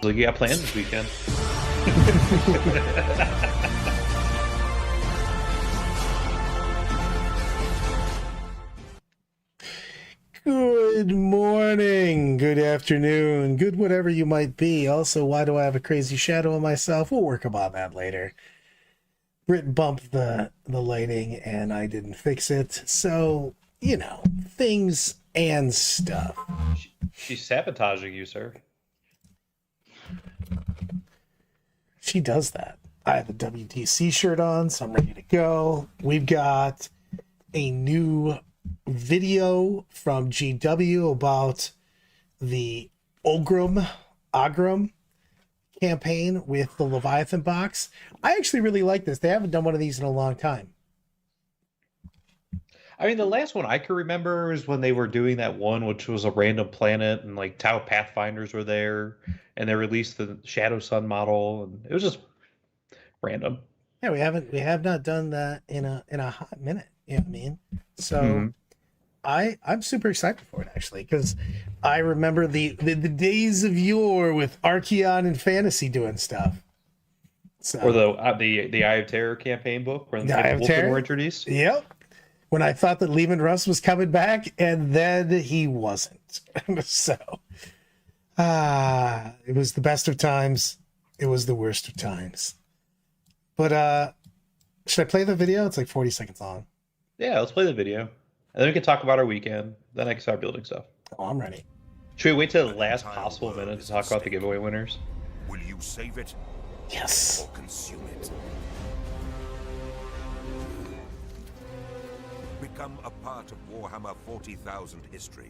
Like, you got plans this weekend? Good morning, good afternoon, good whatever you might be. Also, why do I have a crazy shadow on myself? We'll work about that later. Britt bumped the lighting and I didn't fix it. So, you know, things and stuff. She's sabotaging you, sir. She does that. I have a WDC shirt on, so I'm ready to go. We've got a new video from GW about the Ogram campaign with the Leviathan box. I actually really like this. They haven't done one of these in a long time. I mean, the last one I can remember is when they were doing that one, which was a random planet, and like Tau Pathfinders were there, and they released the Shadow Sun model, and it was just random. Yeah, we have not done that in a hot minute. You know what I mean? So I'm super excited for it, actually, because I remember the days of yore with Archeon and Fantasy doing stuff. So, or the Eye of Terror campaign book when the Wolfen were introduced. Yep. When I thought that Lehman Russ was coming back, and then he wasn't. So, it was the best of times. It was the worst of times. But should I play the video? It's like 40 seconds long. Yeah, let's play the video. And then we can talk about our weekend. Then I can start building stuff. Oh, I'm ready. Should we wait till the last possible minute to talk about the giveaway winners? Will you save it? Yes. Or consume it? Become a part of Warhammer 40,000 history.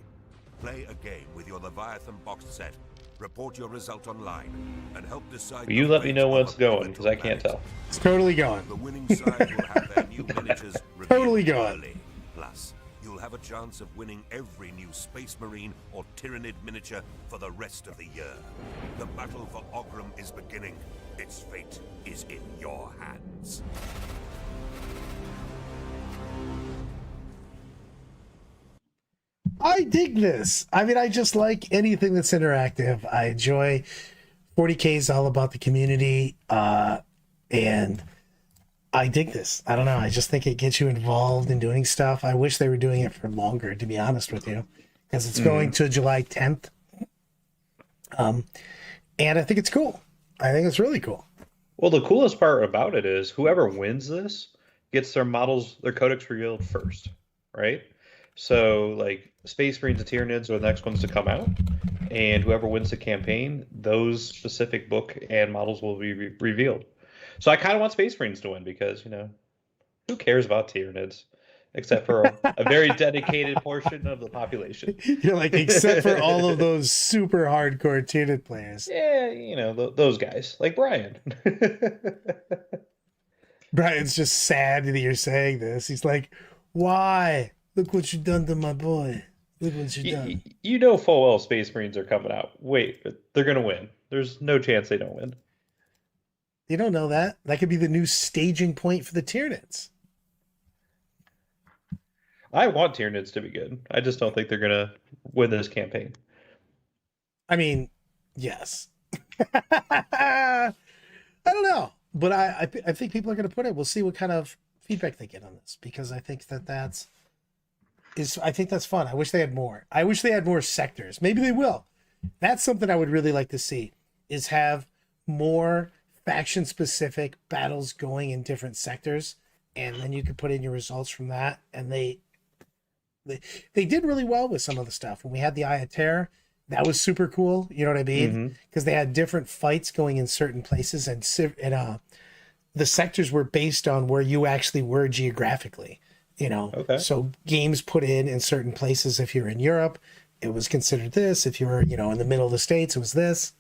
Play a game with your Leviathan Box Set. Report your result online and help decide. Will you let me know when it's going, because I can't tell. It's totally going. The winning side will have their new miniatures Totally revealed going. early. Plus, you'll have a chance of winning every new Space Marine or Tyrannid miniature for the rest of the year. The battle for Ogram is beginning. Its fate is in your hands. I dig this. I mean, I just like anything that's interactive. I enjoy 40K is all about the community, and I dig this. I don't know. I just think it gets you involved in doing stuff. I wish they were doing it for longer, to be honest with you, because it's going to July 10th. And I think it's cool. I think it's really cool. Well, the coolest part about it is whoever wins this gets their models, their codex revealed first, right? So, like, Space Marines and Tyranids are the next ones to come out, and whoever wins the campaign, those specific book and models will be revealed. So I kind of want Space Marines to win because, you know, who cares about Tyranids? Except for a very dedicated portion of the population. You're like, except for all of those super hardcore Tyranid players. Yeah, you know, those guys. Like Brian. Brian's just sad that you're saying this. He's like, why? Look what you done to my boy. Look what you done. You know full well Space Marines are coming out. Wait, they're going to win. There's no chance they don't win. You don't know that. That could be the new staging point for the Tyranids. I want Tyranids to be good. I just don't think they're going to win this campaign. I mean, yes. I don't know. But I think people are going to put it. We'll see what kind of feedback they get on this, because I think that's fun. I wish they had more. I wish they had more sectors. Maybe they will. That's something I would really like to see, is have more faction specific battles going in different sectors, and then you could put in your results from that. And they did really well with some of the stuff. When we had the Eye of Terror, that was super cool. You know what I mean? Because they had different fights going in certain places, and the sectors were based on where you actually were geographically. You know, So games put in certain places. If you're in Europe, it was considered this. If you were, you know, in the middle of the States, it was this.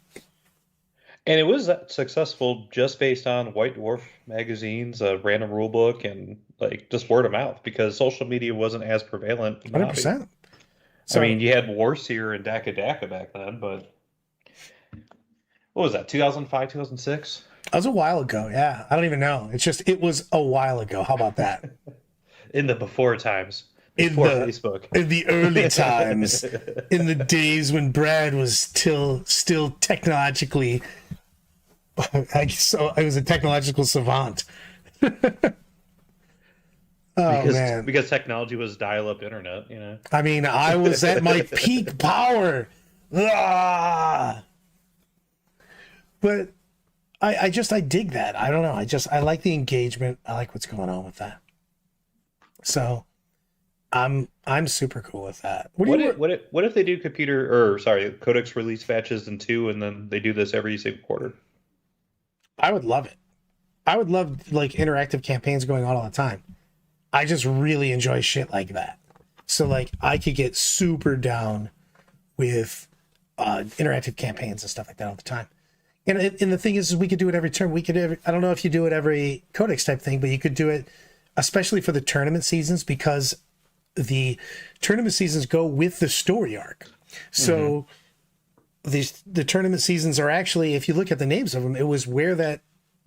And it was successful just based on White Dwarf magazines, a random rule book, and like just word of mouth, because social media wasn't as prevalent. 100%. So, I mean, you had Warseer and Daka Daka back then, but what was that, 2005, 2006? That was a while ago, yeah. I don't even know. It was a while ago. How about that? In the before times. before Facebook. In the early times, in the days when Brad was still technologically, I was a technological savant. Because technology was dial-up internet, you know. I mean, I was at my peak power. Ah! But I dig that. I don't know. I like the engagement. I like what's going on with that. So I'm super cool with that. What if they do codex release batches in 2, and then they do this every single quarter? I would love it. I would love like interactive campaigns going on all the time. I just really enjoy shit like that. So like I could get super down with interactive campaigns and stuff like that all the time. And the thing is we could do it every turn. I don't know if you do it every codex type thing, but you could do it especially for the tournament seasons, because the tournament seasons go with the story arc. So the tournament seasons are actually, if you look at the names of them, it was where that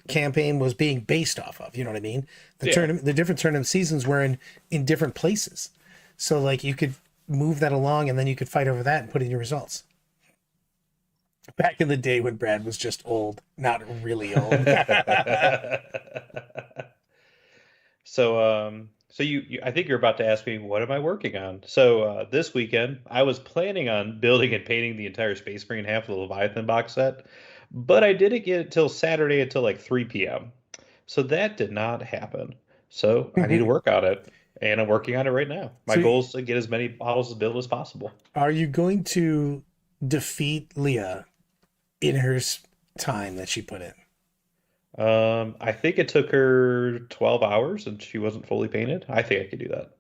campaign was being based off of, you know what I mean? The different tournament seasons were in different places. So like you could move that along and then you could fight over that and put in your results. Back in the day when Brad was just old, not really old. So I think you're about to ask me, what am I working on? So this weekend, I was planning on building and painting the entire Space Marine half of the Leviathan box set, but I didn't get it till Saturday until like 3 p.m. So that did not happen. So I need to work on it, and I'm working on it right now. My goal is to get as many models to build as possible. Are you going to defeat Leah in her time that she put in? I think it took her 12 hours and she wasn't fully painted. I think I could do that.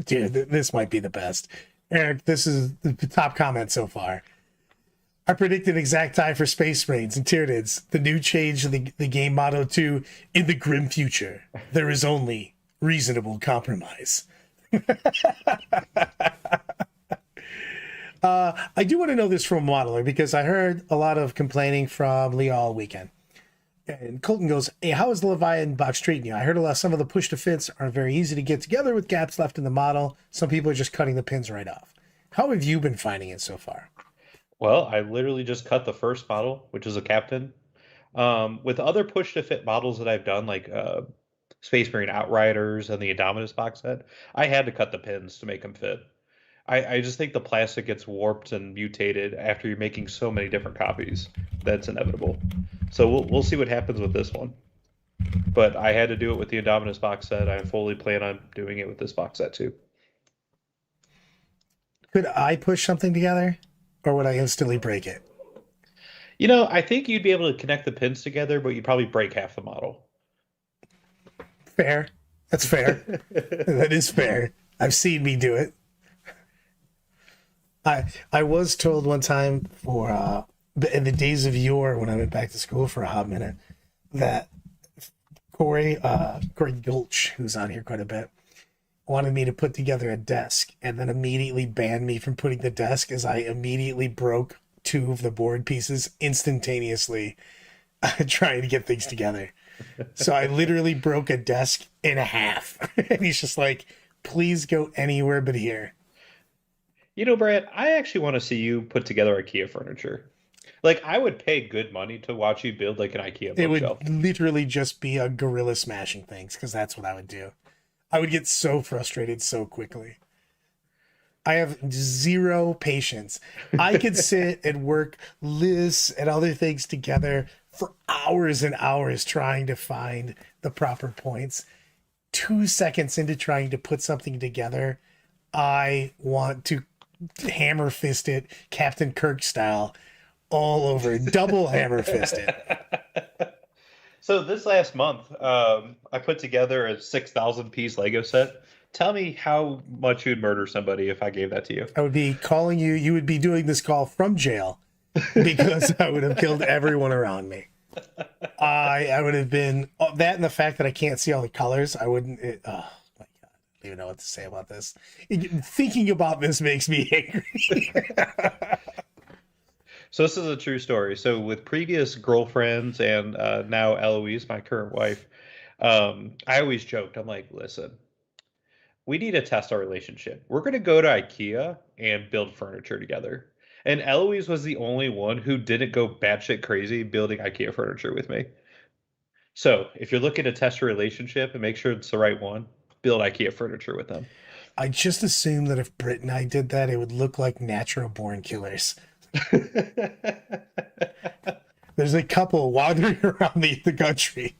Dude, this might be the best. Eric, this is the top comment so far. I predicted exact time for Space Marines and Tyranids. The new change of the game motto to "In the grim future, there is only reasonable compromise." I do want to know this from a modeler, because I heard a lot of complaining from Leah all weekend. And Colton goes, "Hey, how is the Leviathan box treating you? I heard some of the push to fits are very easy to get together with gaps left in the model. Some people are just cutting the pins right off. How have you been finding it so far?" Well, I literally just cut the first model, which is a captain. With other push to fit models that I've done, like Space Marine Outriders and the Indominus box set, I had to cut the pins to make them fit. I just think the plastic gets warped and mutated after you're making so many different copies. That's inevitable. So we'll see what happens with this one. But I had to do it with the Indominus box set. I fully plan on doing it with this box set too. Could I push something together, or would I instantly break it? You know, I think you'd be able to connect the pins together, but you'd probably break half the model. Fair. That's fair. That is fair. I've seen me do it. I was told one time in the days of yore, when I went back to school for a hot minute, that Corey Gulch, who's on here quite a bit, wanted me to put together a desk, and then immediately banned me from putting the desk, as I immediately broke 2 of the board pieces instantaneously trying to get things together. So I literally broke a desk in half. And he's just like, "Please go anywhere but here." You know, Brad, I actually want to see you put together IKEA furniture. Like, I would pay good money to watch you build like an IKEA bookshelf. It would literally just be a gorilla smashing things, because that's what I would do. I would get so frustrated so quickly. I have zero patience. I could sit and work lists and other things together for hours and hours trying to find the proper points. 2 seconds into trying to put something together, I want to hammer fist it, Captain Kirk style, all over, double hammer fist it. So this last month, I put together a 6,000 piece Lego set. Tell me how much you'd murder somebody if I gave that to you. I would be calling you. You would be doing this call from jail, because I would have killed everyone around me. I would have been that, and the fact that I can't see all the colors. I wouldn't. Oh my god, I don't even know what to say about this. Thinking about this makes me angry. So this is a true story. So with previous girlfriends and now Eloise, my current wife, I always joked. I'm like, listen, we need to test our relationship. We're going to go to IKEA and build furniture together. And Eloise was the only one who didn't go batshit crazy building IKEA furniture with me. So if you're looking to test your relationship and make sure it's the right one, build IKEA furniture with them. I just assumed that if Britt and I did that, it would look like natural born killers. There's a couple wandering around the country.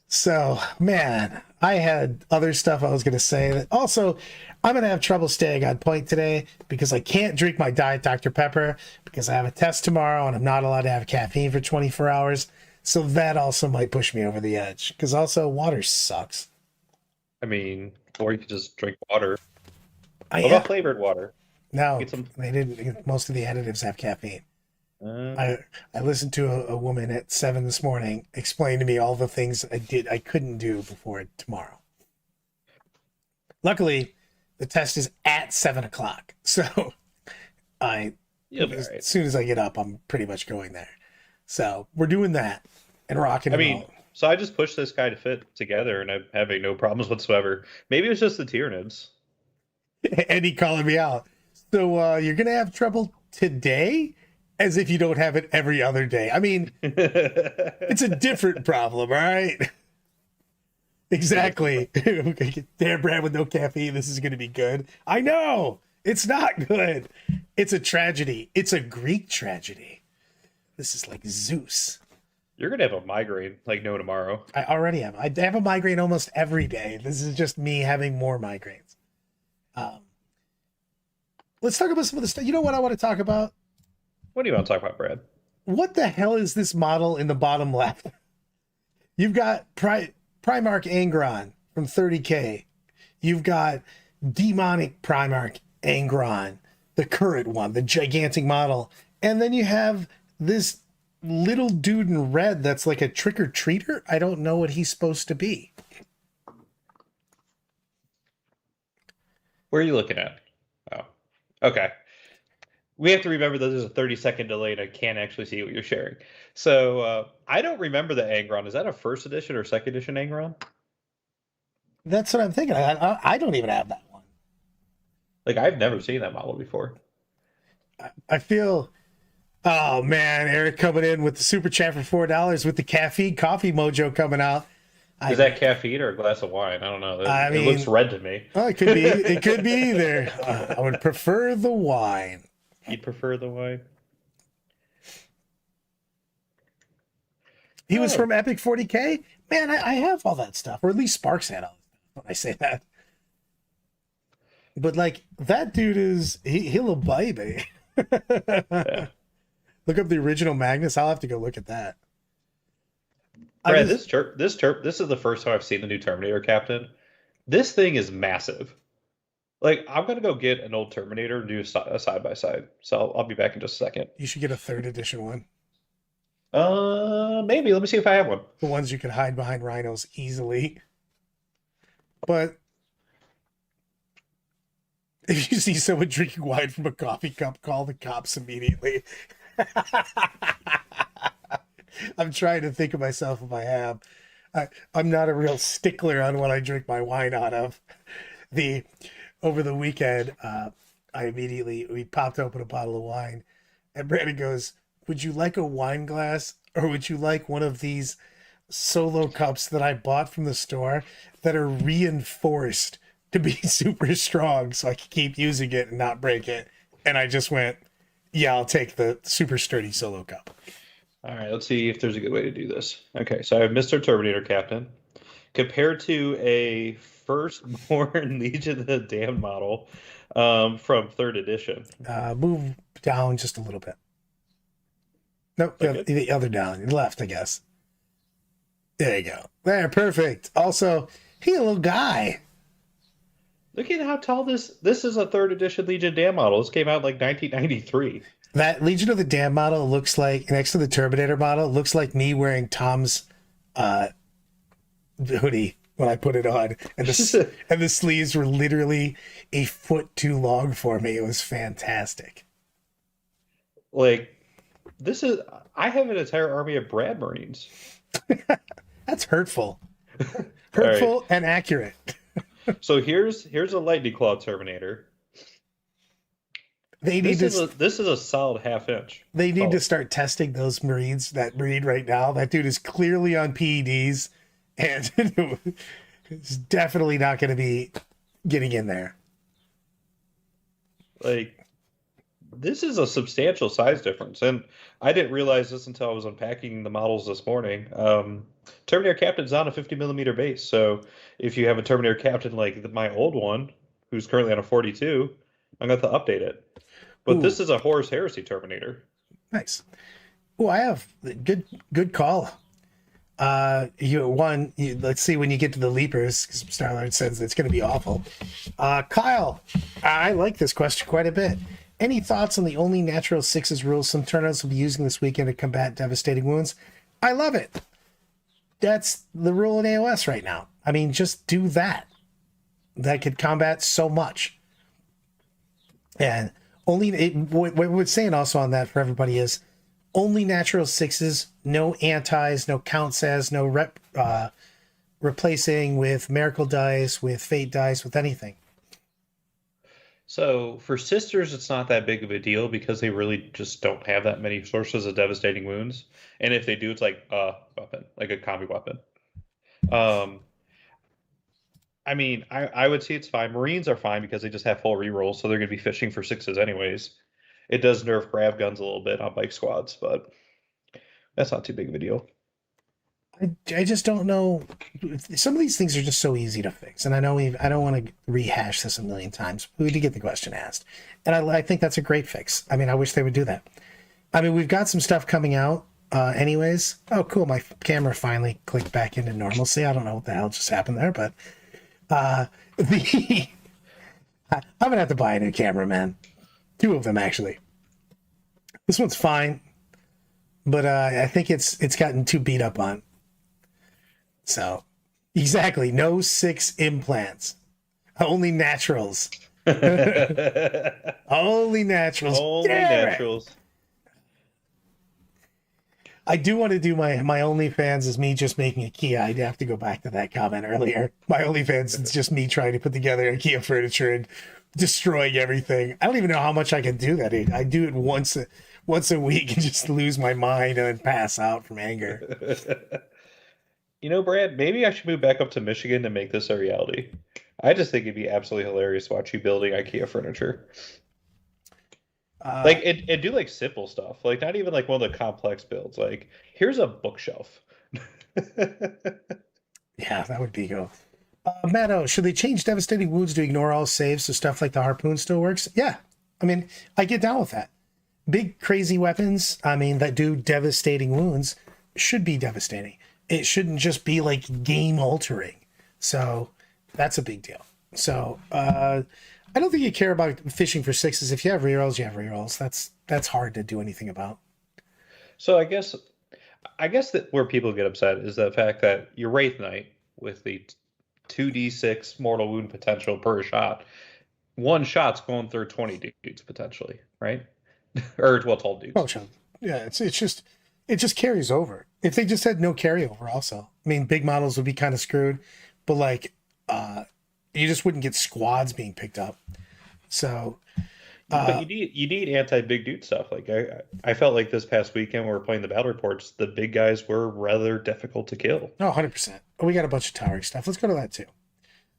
So, man, I had other stuff I was going to say. Also, I'm going to have trouble staying on point today because I can't drink my Diet Dr. Pepper because I have a test tomorrow and I'm not allowed to have caffeine for 24 hours. So that also might push me over the edge because also water sucks. I mean, or you could just drink water. What about flavored water? No, they didn't. Most of the additives have caffeine. I listened to a woman at 7 this morning explain to me all the things I couldn't do before tomorrow. Luckily, the test is at 7 o'clock, so as soon as I get up, I'm pretty much going there. So we're doing that and rocking. I mean, so I just pushed this guy to fit together, and I'm having no problems whatsoever. Maybe it's just the Tyranids. And he calling me out. So you're gonna have trouble today? As if you don't have it every other day. I mean, it's a different problem, all right? Exactly. Damn, Brad, with no caffeine, this is going to be good. I know! It's not good. It's a tragedy. It's a Greek tragedy. This is like Zeus. You're going to have a migraine like no tomorrow. I already am. I have a migraine almost every day. This is just me having more migraines. Let's talk about some of the stuff. You know what I want to talk about? What do you want to talk about, Brad? What the hell is this model in the bottom left? You've got Primarch Angron from 30K. You've got Demonic Primarch Angron, the current one, the gigantic model. And then you have this little dude in red that's like a trick-or-treater. I don't know what he's supposed to be. Where are you looking at? Oh, okay. We have to remember that there's a 30-second delay and I can't actually see what you're sharing. So I don't remember the Angron. Is that a first edition or second edition Angron? That's what I'm thinking. I don't even have that one. Like, I've never seen that model before. I feel... Oh, man. Eric coming in with the super chat for $4 with the caffeine coffee mojo coming out. Is that caffeine or a glass of wine? I don't know. It looks red to me. Well, it could be. It could be either. I would prefer the wine. You'd prefer the wine? He was from Epic 40K? Man, I have all that stuff. Or at least Sparks had all that when I say that. But, like, that dude is... He'll a baby. Yeah. Look up the original Magnus. I'll have to go look at that. Brad, this is the first time I've seen the new Terminator Captain. This thing is massive. Like, I'm going to go get an old Terminator and do a side-by-side. So I'll be back in just a second. You should get a 3rd edition one. Maybe. Let me see if I have one. The ones you can hide behind rhinos easily. But if you see someone drinking wine from a coffee cup, call the cops immediately. I'm trying to think of myself if I have. I'm not a real stickler on what I drink my wine out of. Over the weekend, we popped open a bottle of wine, and Brandon goes, "Would you like a wine glass, or would you like one of these solo cups that I bought from the store that are reinforced to be super strong so I can keep using it and not break it?" And I just went, "Yeah, I'll take the super sturdy solo cup." All right, let's see if there's a good way to do this. Okay, so I have Mr. Terminator Captain. Compared to a Firstborn Legion of the Damned model from 3rd edition. Move down just a little bit. Nope, the other down. Left, I guess. There you go. There, perfect. Also, he a little guy. Look at how tall this is a 3rd edition Legion of the Damned model. This came out in like 1993. That Legion of the Damned model looks like, next to the Terminator model, looks like me wearing Tom's hoodie when I put it on, and the sleeves were literally a foot too long for me. It was fantastic. Like, I have an entire army of Brad Marines. That's hurtful. Hurtful and accurate. So here's a Lightning Claw Terminator. They need This is a solid half-inch. They need to start testing those Marines. That Marine right now, that dude is clearly on PEDs, and it's definitely not going to be getting in there. Like, this is a substantial size difference, and I didn't realize this until I was unpacking the models this morning. Terminator Captain's on a 50mm base, so if you have a Terminator Captain like my old one, who's currently on a 42, I'm going to have to update it. But this is a Horus Heresy Terminator. Nice. Oh, I have good call. Let's see when you get to the leapers, because Starlord says it's going to be awful. Kyle, I like this question quite a bit. Any thoughts on the only natural sixes rule some turnouts will be using this weekend to combat devastating wounds? I love it. That's the rule in AOS right now. I mean, just do that. That could combat so much. And what we're saying also on that for everybody is only natural sixes, no antis, no count says, no replacing with miracle dice, with fate dice, with anything. So for sisters, it's not that big of a deal because they really just don't have that many sources of devastating wounds. And if they do, it's like a weapon, like a combi weapon. I mean, I would say it's fine. Marines are fine because they just have full rerolls, so they're going to be fishing for sixes anyways. It does nerf grav guns a little bit on bike squads, but that's not too big of a deal. I just don't know. Some of these things are just so easy to fix, and I know I don't want to rehash this a million times. We did get the question asked, and I think that's a great fix. I mean, I wish they would do that. I mean, we've got some stuff coming out anyways. Oh, cool. My camera finally clicked back into normalcy. I don't know what the hell just happened there, but I'm gonna have to buy a new camera, man. 2 of them actually. This one's fine, but I think it's gotten too beat up on. So exactly, no 6 implants, only naturals. Only naturals. Only naturals. I do want to do my OnlyFans is me just making a Kia. I'd have to go back to that comment earlier. My OnlyFans is just me trying to put together IKEA furniture and destroying everything. I don't even know how much I can do that. I do it once a week and just lose my mind and then pass out from anger. You know, Brad, maybe I should move back up to Michigan to make this a reality. I just think it'd be absolutely hilarious to watch you building IKEA furniture. Like and do like simple stuff, like not even like one of the complex builds. Like here's a bookshelf. Yeah, that would be cool. Matto, should they change devastating wounds to ignore all saves so stuff like the harpoon still works? Yeah, I mean, I get down with that. Big crazy weapons, I mean, that do devastating wounds should be devastating. It shouldn't just be like game altering. So that's a big deal. So I don't think you care about fishing for sixes. If you have rerolls, you have rerolls. That's hard to do anything about. So I guess that where people get upset is the fact that your Wraith Knight with the 2d6 mortal wound potential per shot, one shot's going through 20 dudes potentially, right? Or 12 dudes. Oh, yeah, it just carries over. If they just had no carryover, also, I mean, big models would be kind of screwed, but like, you just wouldn't get squads being picked up. So, but you need anti-big dude stuff. Like I felt like this past weekend when we were playing the battle reports, the big guys were rather difficult to kill. Oh, 100%. We got a bunch of towering stuff. Let's go to that too.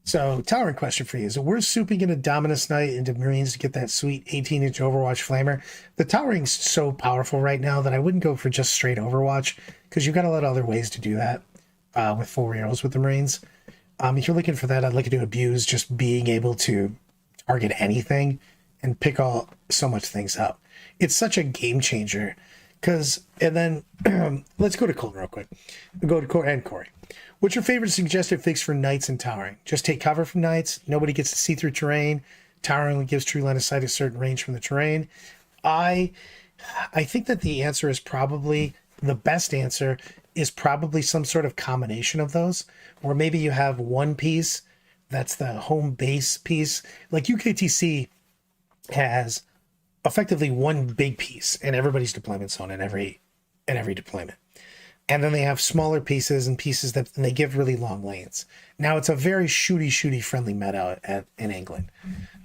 So, towering question for you is: we're souping into Dominus Knight into Marines to get that sweet 18-inch Overwatch flamer. The towering's so powerful right now that I wouldn't go for just straight Overwatch because you've got a lot of other ways to do that with full rerolls with the Marines. If you're looking for that, I'd like to abuse just being able to target anything and pick so much things up. It's such a game changer. And then let's go to Colton real quick. We'll go to Corey and Corey. What's your favorite suggested fix for knights and towering? Just take cover from knights. Nobody gets to see through terrain. Towering only gives true line of sight a certain range from the terrain. I think that the answer is probably the best answer is probably some sort of combination of those, or maybe you have one piece that's the home base piece. Like UKTC has effectively one big piece in everybody's deployment zone in every deployment. And then they have smaller pieces and pieces that and they give really long lanes. Now it's a very shooty friendly meta in England.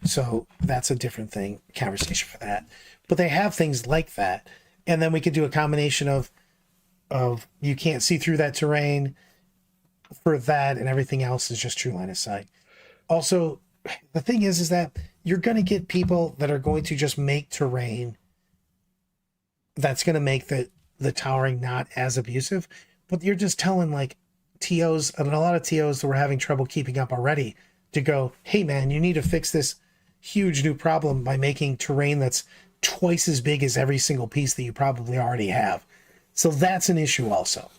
So that's a different thing, conversation for that. But they have things like that. And then we could do a combination of you can't see through that terrain for that, and everything else is just true line of sight. Also, the thing is that you're going to get people that are going to just make terrain that's going to make the towering not as abusive, but you're just telling like TOs, and a lot of TOs that were having trouble keeping up already, to go, hey man, you need to fix this huge new problem by making terrain that's twice as big as every single piece that you probably already have. So that's an issue also.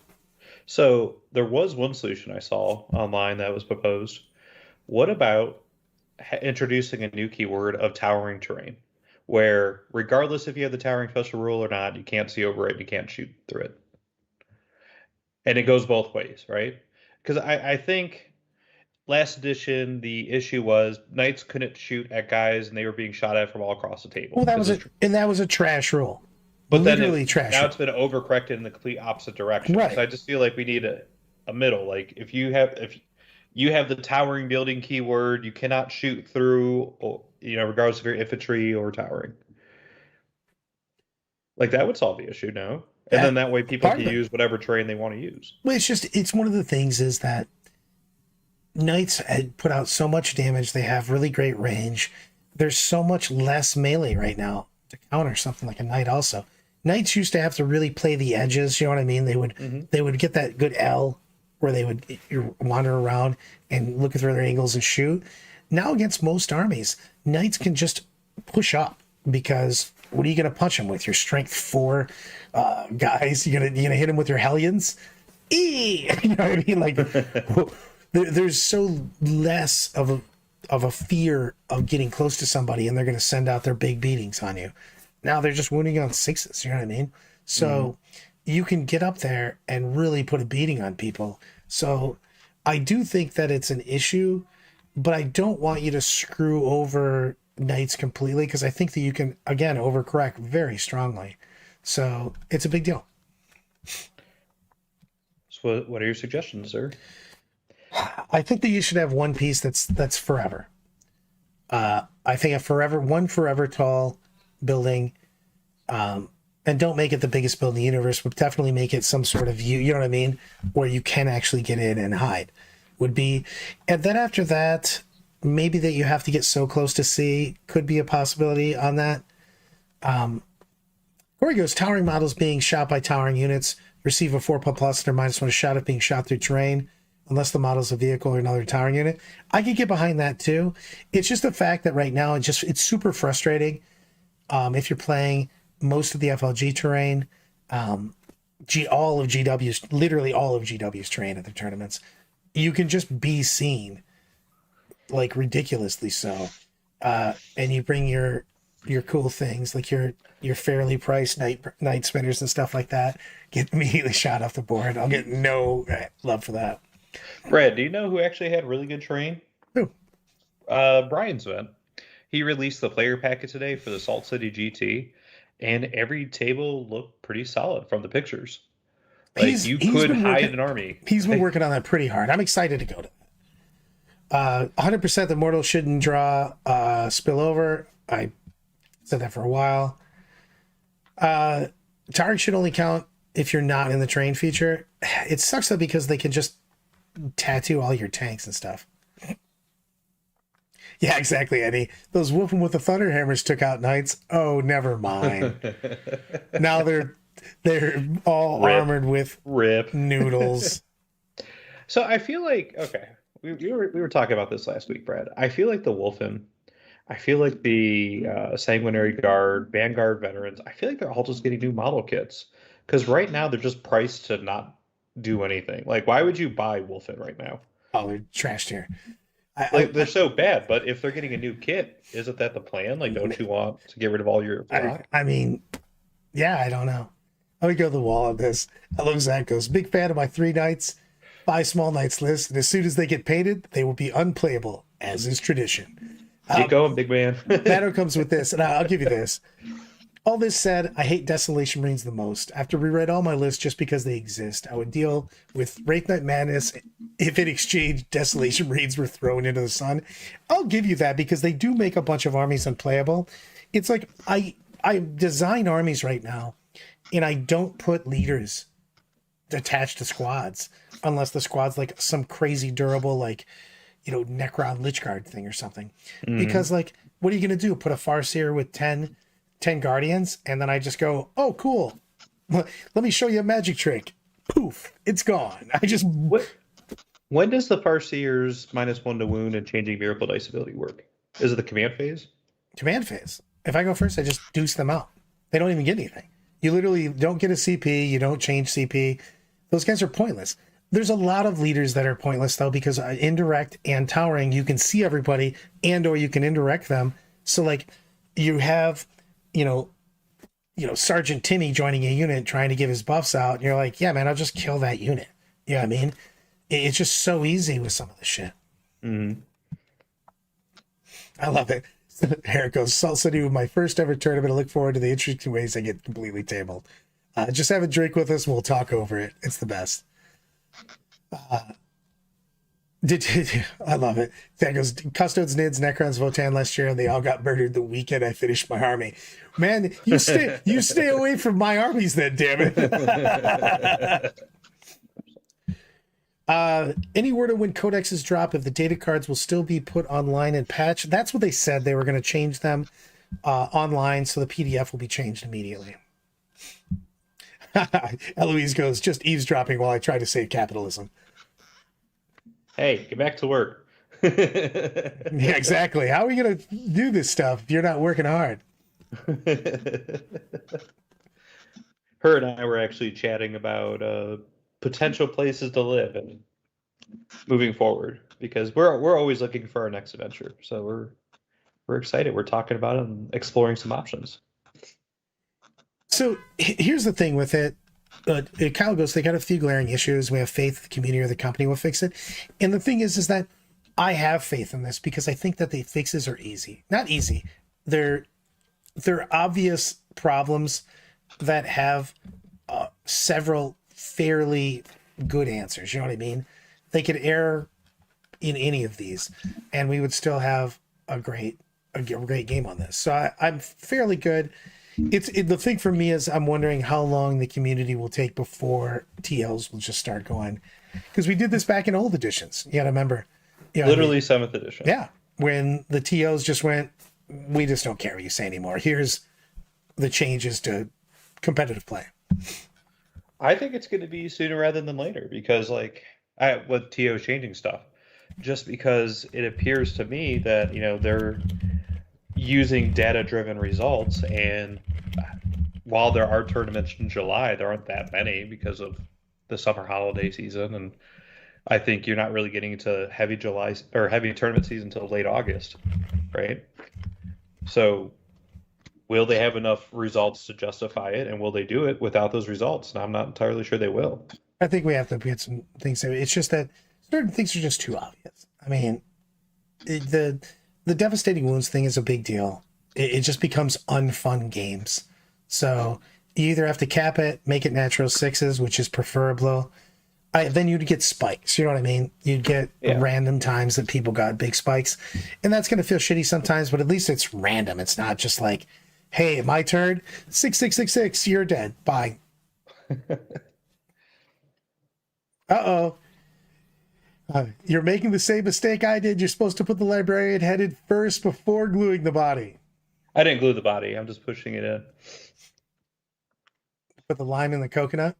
So there was one solution I saw online that was proposed. What about introducing a new keyword of towering terrain, where regardless if you have the towering special rule or not, you can't see over it, you can't shoot through it. And it goes both ways, right? Because I think last edition, the issue was knights couldn't shoot at guys and they were being shot at from all across the table. Well, that was a trash rule. But literally then trash. Now it's been overcorrected in the complete opposite direction. Right. So I just feel like we need a middle. Like if you have the towering building keyword, you cannot shoot through, regardless if you're infantry or towering. Like that would solve the issue, no? And then that way people can use whatever terrain they want to use. Well, it's one of the things is that knights had put out so much damage. They have really great range. There's so much less melee right now to counter something like a knight also. Knights used to have to really play the edges, you know what I mean? They would get that good L where they would wander around and look at their angles and shoot. Now against most armies, knights can just push up, because what are you going to punch them with? Your strength 4 guys? You gonna hit them with your Hellions? You know what I mean? Like there's so less of a fear of getting close to somebody, and they're going to send out their big beatings on you. Now they're just wounding on 6s, you know what I mean? So you can get up there and really put a beating on people. So I do think that it's an issue, but I don't want you to screw over knights completely, because I think that you can, again, overcorrect very strongly. So it's a big deal. So what are your suggestions, sir? I think that you should have one piece that's forever. I think one forever tall building, and don't make it the biggest building in the universe, but definitely make it some sort of you know what I mean, where you can actually get in and hide would be. And then after that, maybe that you have to get so close to sea could be a possibility on that. Corey goes, towering models being shot by towering units receive a 4+ or -1 shot if being shot through terrain, unless the model is a vehicle or another towering unit. I could get behind that too. It's just the fact that right now it's super frustrating. If you're playing most of the FLG terrain, all of GW's terrain at the tournaments, you can just be seen, like ridiculously so. And you bring your cool things, like your fairly priced night spinners and stuff like that, get immediately shot off the board. I'll get no love for that. Brad, do you know who actually had really good terrain? Who? Brian's event. He released the player packet today for the Salt City GT, and every table looked pretty solid from the pictures. Like you could hide an army. He's been working on that pretty hard. I'm excited to go to that. 100% the mortal shouldn't draw spillover. I said that for a while. Towering should only count if you're not in the terrain feature. It sucks though, because they can just tattoo all your tanks and stuff. Yeah, exactly, Eddie. Those whooping with the thunder hammers took out knights. Oh, never mind. Now they're all armored with noodles. So I feel like, okay, we were talking about this last week, Brad. I feel like the Wolfen, I feel like the Sanguinary Guard, Vanguard veterans, I feel like they're all just getting new model kits. Because right now they're just priced to not do anything. Like, why would you buy Wolfen right now? Oh, they're trashed here. They're so bad, but if they're getting a new kit, isn't that the plan? Like, don't you want to get rid of all your block? I mean, yeah, I don't know. Let me go to the wall on this. I love Zach goes, big fan of my 3 knights, 5 small knights list, and as soon as they get painted, they will be unplayable, as is tradition. Keep going, big man. Matter comes with this, and I'll give you this. All this said, I hate Desolation Marines the most. After rewrite all my lists just because they exist, I would deal with Wraith Knight Madness if in exchange Desolation Marines were thrown into the sun. I'll give you that because they do make a bunch of armies unplayable. It's like I design armies right now and I don't put leaders attached to squads unless the squad's like some crazy durable, like, you know, Necron Lichguard thing or something. Because, like, what are you going to do? Put a Farseer with 10 Guardians, and then I just go, oh, cool. Let me show you a magic trick. Poof, it's gone. When does the Farseer's -1 to wound and changing Miracle Dice ability work? Is it the command phase? Command phase. If I go first, I just deuce them out. They don't even get anything. You literally don't get a CP. You don't change CP. Those guys are pointless. There's a lot of leaders that are pointless, though, because indirect and towering, you can see everybody and or you can indirect them. So, like, you have, you know, Sergeant Timmy joining a unit trying to give his buffs out. And you're like, yeah, man, I'll just kill that unit. You know what I mean? It's just so easy with some of the shit. Mm-hmm. I love it. Eric goes, Salt City with my first ever tournament. I look forward to the interesting ways I get completely tabled. Just have a drink with us and we'll talk over it. It's the best. I love it. That goes, Custodes, Nids, Necrons, Votan last year, and they all got murdered the weekend I finished my army. Man, you stay away from my armies then, damn it. Any word on when codexes drop, if the data cards will still be put online and patched? That's what they said. They were going to change them online, so the PDF will be changed immediately. Eloise goes, just eavesdropping while I try to save capitalism. Hey, get back to work. Yeah, exactly. How are we going to do this stuff if you're not working hard? Her and I were actually chatting about potential places to live and moving forward, because we're always looking for our next adventure. So we're excited. We're talking about it and exploring some options. So here's the thing with it. Kyle goes, they got a few glaring issues. We have faith the community or the company will fix it. And the thing is that I have faith in this because I think that the fixes are easy. Not easy. They're obvious problems that have several fairly good answers. You know what I mean? They could err in any of these and we would still have a great game on this. So I'm fairly good. The thing for me is I'm wondering how long the community will take before TLs will just start going, because we did this back in old editions. You gotta remember, literally 7th edition. Yeah, when the TLs just went, we just don't care what you say anymore. Here's the changes to competitive play. I think it's going to be sooner rather than later, because with TO's changing stuff, just because it appears to me that they're using data-driven results, and while there are tournaments in July, there aren't that many because of the summer holiday season, and I think you're not really getting into heavy July or heavy tournament season until late August, right? So will they have enough results to justify it, and will they do it without those results? And I'm not entirely sure they will. I think we have to get some things. It's just that certain things are just too obvious. I mean, the devastating wounds thing is a big deal. It just becomes unfun games. So you either have to cap it, make it natural 6s, which is preferable. Then you'd get spikes. You know what I mean? You'd get random times that people got big spikes. And that's going to feel shitty sometimes, but at least it's random. It's not just like, hey, my turn, 6, you're dead. Bye. Uh-oh. You're making the same mistake I did. You're supposed to put the librarian headed first before gluing the body. I didn't glue the body. I'm just pushing it in. Put the lime in the coconut?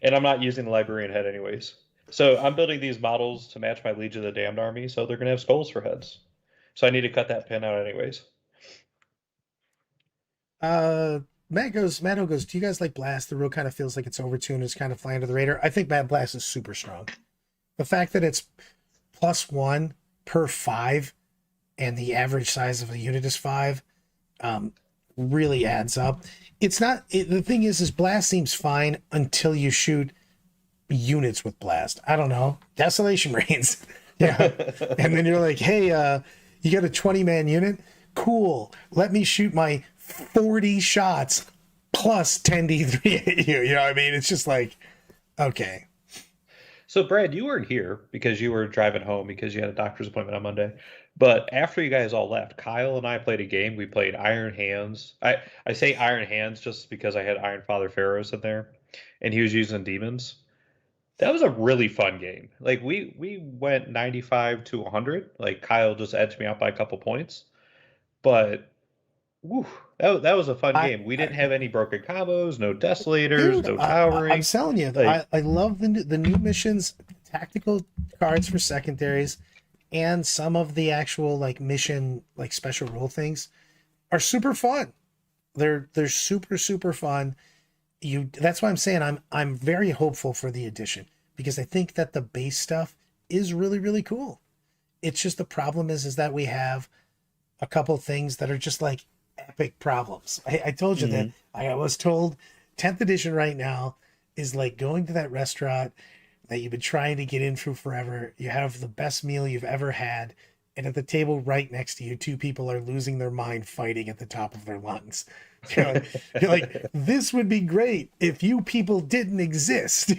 And I'm not using the librarian head anyways. So I'm building these models to match my Legion of the Damned army, so they're going to have skulls for heads. So I need to cut that pin out anyways. Matt goes, do you guys like Blast? The rule kind of feels like it's overtuned. It's kind of flying under the radar. I think Mad Blast is super strong. The fact that it's +1 per 5 and the average size of a unit is 5 really adds up. It's not, the thing is Blast seems fine until you shoot units with Blast. I don't know. Desolation Marines. Yeah. And then you're like, hey, you got a 20-man unit? Cool. Let me shoot my 40 shots plus 10d3 at you. You know what I mean? It's just like, okay. So, Brad, you weren't here because you were driving home because you had a doctor's appointment on Monday. But after you guys all left, Kyle and I played a game. We played Iron Hands. I say Iron Hands just because I had Iron Father Pharaohs in there, and he was using demons. That was a really fun game. Like we went 95 to 100. Like Kyle just edged me out by a couple points, but whew, that was a fun game. We didn't have any broken combos, no desolators, Dude, no I'm towering. telling you, Like, I love the new missions, tactical cards for secondaries, and some of the actual like mission like special rule things are super fun. They're super fun. That's why I'm saying I'm very hopeful for the edition because I think that the base stuff is really cool. It's just the problem is that we have a couple things that are just like epic problems. I told you that. I was told 10th edition right now is like going to that restaurant that you've been trying to get in through forever. You have the best meal you've ever had, and at the table right next to you, two people are losing their mind fighting at the top of their lungs. You're like, this would be great if you people didn't exist.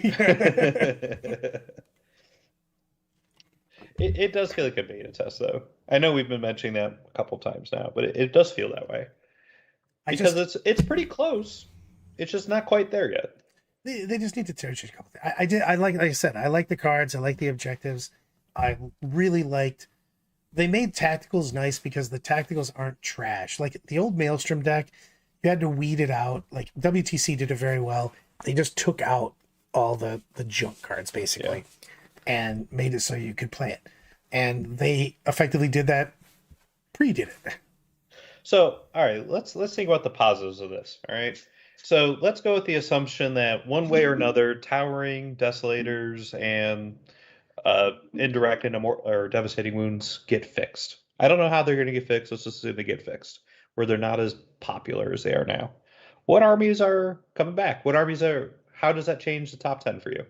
it does feel like a beta test, though. I know we've been mentioning that a couple times now, but it does feel that way because it's pretty close. It's just not quite there yet. They just need to change a couple things. I like I said, I like the cards. I like the objectives. I really liked. They made tacticals nice because the tacticals aren't trash. Like the old Maelstrom deck, you had to weed it out. Like WTC did it very well. They just took out all the junk cards basically, and made it so you could play it. And they effectively did that. Did it. So, all right, let's think about the positives of this. All right. So let's go with the assumption that one way or another, towering, desolators, and indirect and or devastating wounds get fixed. I don't know how they're going to get fixed. Let's just assume they get fixed, where they're not as popular as they are now. What armies are coming back? What armies are? How does that change the top 10 for you?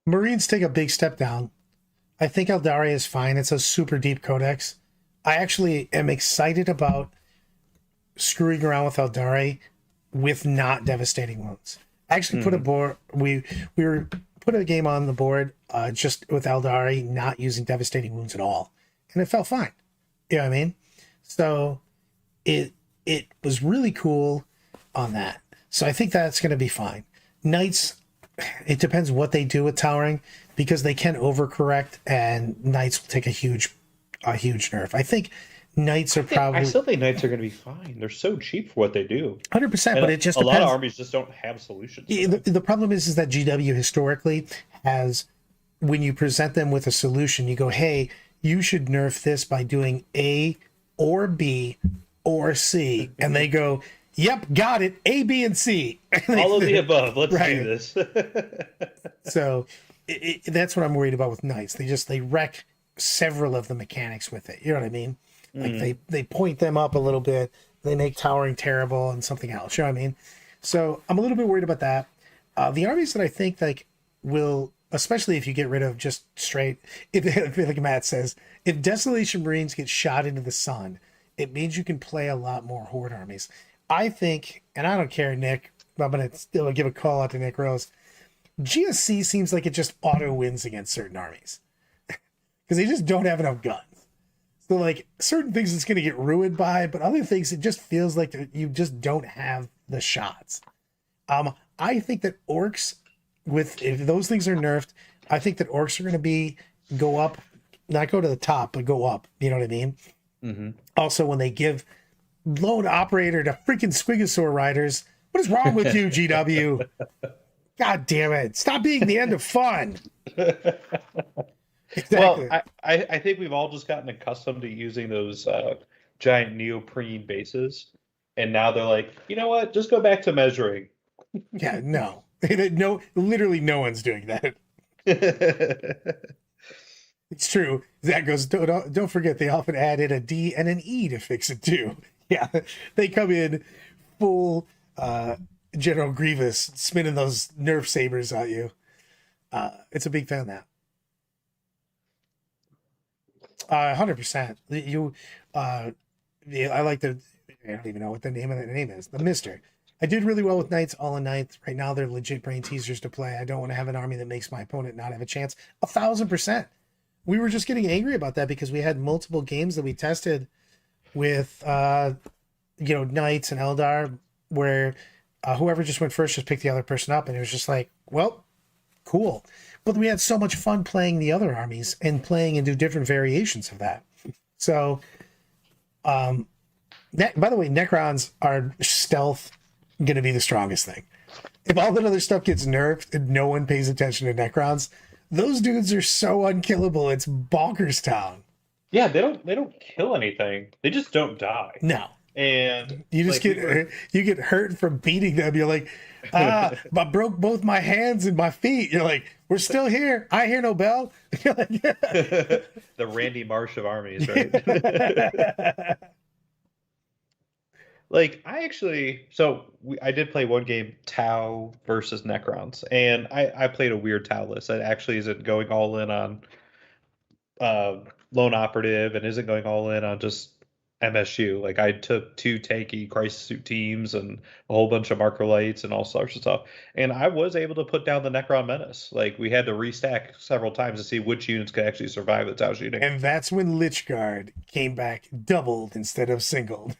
Marines take a big step down. I think Eldari is fine. It's a super deep codex. I actually am excited about screwing around with Eldari with not devastating wounds. I actually put a board. We were put a game on the board just with Eldari not using devastating wounds at all, and it felt fine. You know what I mean? So it was really cool on that. So I think that's going to be fine. Knights, it depends what they do with towering because they can overcorrect, and Knights will take a huge nerf. I think Knights are probably. I still think Knights are going to be fine. They're so cheap for what they do. 100%, but it just a depends. lot of armies just don't have solutions. The problem is that GW historically has, when you present them with a solution, you go, "Hey, you should nerf this by doing A or B or C," and they go, "Yep, got it. A, B, and C." All of the above. Let's do this. So that's what I'm worried about with Knights. They wreck several of the mechanics with it. You know what I mean? Like they point them up a little bit, they make towering terrible and something else. You know what I mean? So I'm a little bit worried about that. The armies that I think like will, especially if you get rid of just straight, if like Matt says, if Desolation Marines get shot into the sun, it means you can play a lot more Horde armies. I think, and I don't care, Nick, I'm gonna still give a call out to Nick Rose. GSC seems like it just auto wins against certain armies because they just don't have enough guns. So like certain things it's going to get ruined by, but other things it just feels like you just don't have the shots. I think that orcs, if those things are nerfed, I think that orcs are going to go up, not go to the top, but go up. You know what I mean? Mm-hmm. Also, when they give lone operator to freaking Squigosaur riders, what is wrong with you, GW? God damn it! Stop being the end of fun. Exactly. Well, I think we've all just gotten accustomed to using those giant neoprene bases, and now they're like, you know what? Just go back to measuring. Yeah, no, literally no one's doing that. It's true. Zach goes, don't forget they often added a D and an E to fix it too. Yeah, they come in full General Grievous spinning those Nerf sabers at you. It's a big fan of that. 100%. I like the. I don't even know what the name of the name is. The Mister. I did really well with Knights all in ninth. Right now, they're legit brain teasers to play. I don't want to have an army that makes my opponent not have a chance. 1,000%. We were just getting angry about that because we had multiple games that we tested with, Knights and Eldar, where whoever just went first just picked the other person up, and it was just like, well, cool. But we had so much fun playing the other armies and playing into different variations of that. So, by the way, Necrons are stealth going to be the strongest thing. If all that other stuff gets nerfed and no one pays attention to Necrons, those dudes are so unkillable. It's bonkers town. Yeah, they don't kill anything. They just don't die. No. And you just get hurt from beating them. You're like, I broke both my hands and my feet. You're like, we're still here. I hear no bell. You're like, yeah. The Randy Marsh of armies, right? Like, I did play one game, Tau versus Necrons, and I played a weird Tau list that actually isn't going all in on Lone Operative and isn't going all in on just MSU. Like, I took 2 tanky crisis suit teams and a whole bunch of marker lights and all sorts of stuff, and I was able to put down the Necron Menace. Like, we had to restack several times to see which units could actually survive the Tau shooting. And that's when Lich Guard came back doubled instead of singled.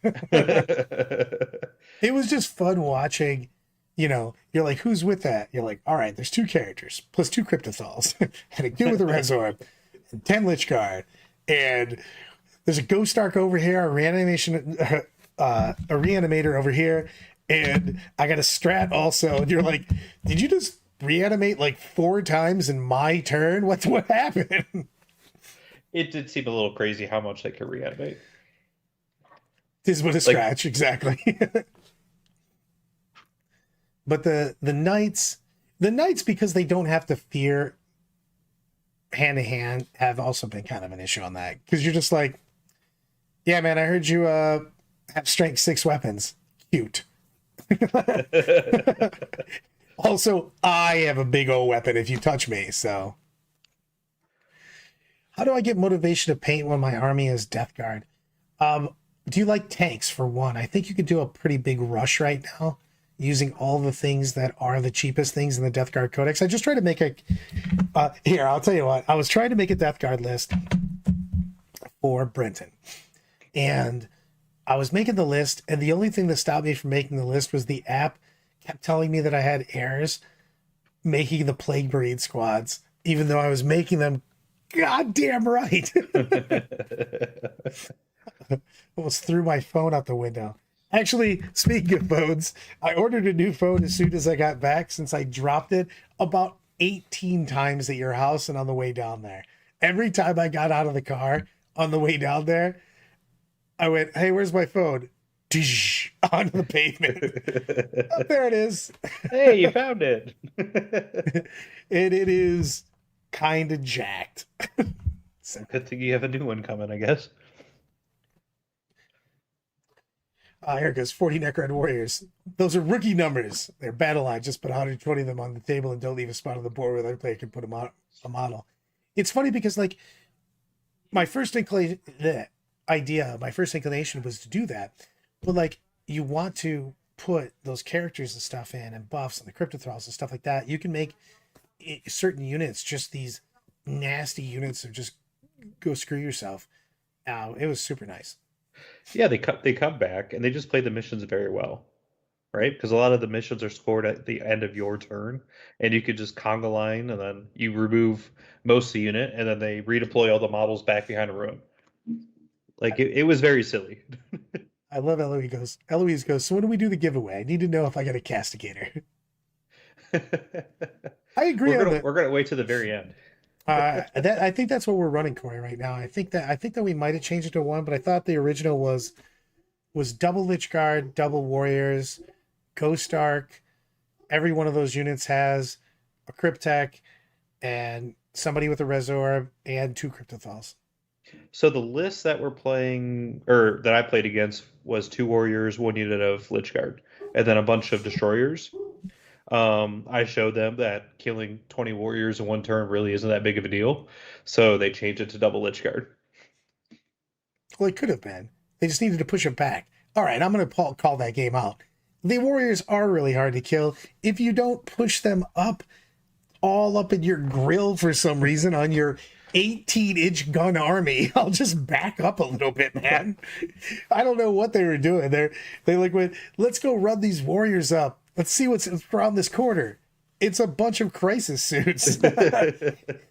It was just fun watching. You're like, who's with that? You're like, all right, there's 2 characters plus 2 Cryptothals and a dude with a Resorb and 10 Lich Guard, and there's a Ghost Arc over here, a reanimator over here, and I got a strat also. And you're like, did you just reanimate like 4 times in my turn? What happened? It did seem a little crazy how much they could reanimate. This was a scratch, exactly. But the Knights, because they don't have to fear hand to hand, have also been kind of an issue on that. Because you're just like, yeah, man, I heard you have strength 6 weapons. Cute. Also, I have a big old weapon if you touch me, so. How do I get motivation to paint when my army is Death Guard? Do you like tanks, for one? I think you could do a pretty big rush right now using all the things that are the cheapest things in the Death Guard Codex. I just tried to make here, I'll tell you what. I was trying to make a Death Guard list for Brenton. And I was making the list, and the only thing that stopped me from making the list was the app kept telling me that I had errors making the Plague Breed squads, even though I was making them goddamn right. Almost threw my phone out the window. Actually, speaking of phones, I ordered a new phone as soon as I got back, since I dropped it about 18 times at your house and on the way down there. Every time I got out of the car on the way down there, I went, hey, where's my phone? Onto the pavement. Oh, there it is. Hey, you found it. And it is kind of jacked. So. Good thing you have a new one coming, I guess. Here it goes, 40 Necron Warriors. Those are rookie numbers. They're battle line. Just put 120 of them on the table and don't leave a spot on the board where the other player can put a model. It's funny because, like, my first inclination was to do that. But, like, you want to put those characters and stuff in and buffs and the Cryptothralls and stuff like that. You can make certain units just these nasty units of just go screw yourself. It was super nice. Yeah, they come back and they just play the missions very well, right? Because a lot of the missions are scored at the end of your turn, and you could just conga line, and then you remove most of the unit, and then they redeploy all the models back behind a ruin. Like, it was very silly. I love Eloise goes, so when do we do the giveaway? I need to know if I get a Castigator. I agree. We're gonna wait to the very end. I think that's what we're running, Corey, right now. I think that we might have changed it to 1, but I thought the original was double Lich Guard, double Warriors, Ghost Arc. Every one of those units has a Cryptech and somebody with a Resorb and 2 Cryptothals. So the list that we're playing, or that I played against, was 2 Warriors, 1 unit of Lich Guard, and then a bunch of Destroyers. I showed them that killing 20 Warriors in 1 turn really isn't that big of a deal, so they changed it to double Lich Guard. Well, it could have been. They just needed to push it back. All right, I'm going to call that game out. The warriors are really hard to kill. If you don't push them up, all up in your grill for some reason on your 18-inch gun army, I'll just back up a little bit, man. I don't know what they were doing. They like went, let's go run these warriors up. Let's see what's around this corner. It's a bunch of crisis suits.